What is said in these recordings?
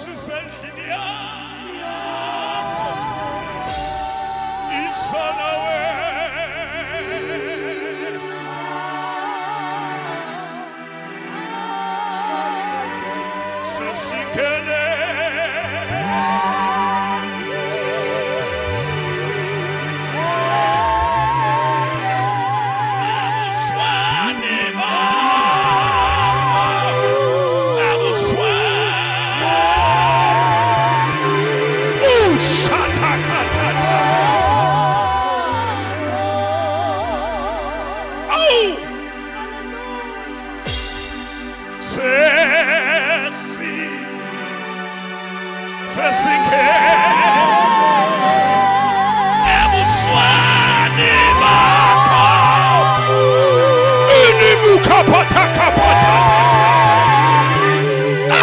sisendlini yakho isona sesikele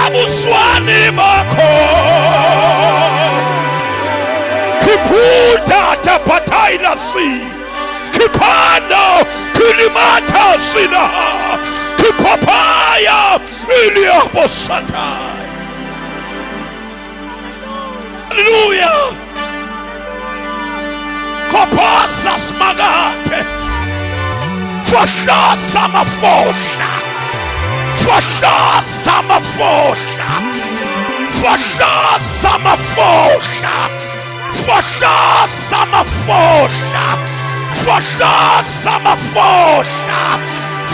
abuswani bakho kiputa tapataila si kipando kilimata sina kipapaya iliaposata. Hallelujah. Kopasa smagate fashosa mafosha fashosa mafosha fashosa mafosha fashosa mafosha fashosa mafosha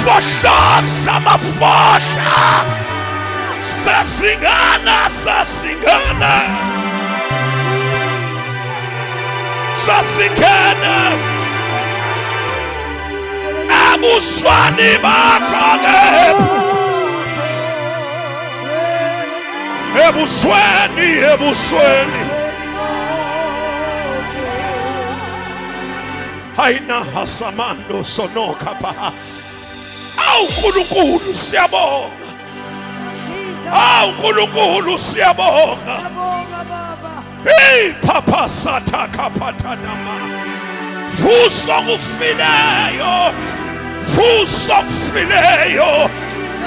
fashosa mafosha sasingana sasingana sasingana abuswani bakho ebusweni haina hasamando sonoka pa au nkulunkulu siyabonga au nkulunkulu siyabonga hey papa sataka patanama vuso kufileyo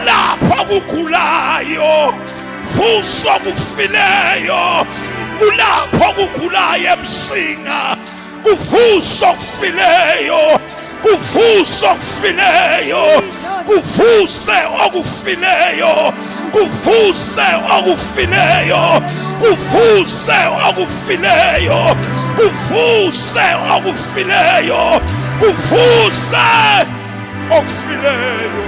lapha kugulayo vuso kufileyo kulapho kugulayo emsinga kuvuso kufileyo kuvuse okufileyo kuvuse okufileyo kuvuse okufileyo kuvuse okufileyo kuvuse okufileyo.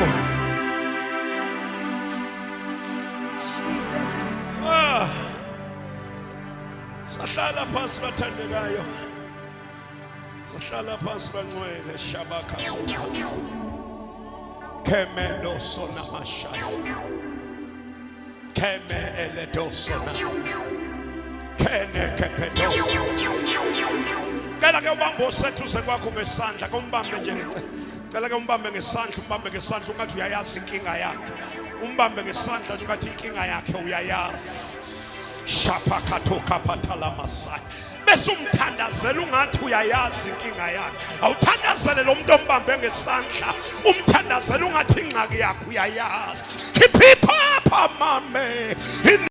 Sahlala phansi bathandekayo, sahlala phansi bangcwele shabaka sonasi kemendo sona mashaya keme eledo sona kene kepedosa. Cela ke ubambe usethuze kwakho ngesandla kumbambe nje cela ke umbambe ngesandla ungathi uyayazi inkinga yakhe umbambe ngesandla ungathi inkinga yakhe uyayazi shapakato kapatala masai bese umthandazela ungathi uyayazi inkinga yakhe awuthandazele lo muntu ombambe ngesandla umthandazela ungathi ingxaki yakhe uyayazi khipha mame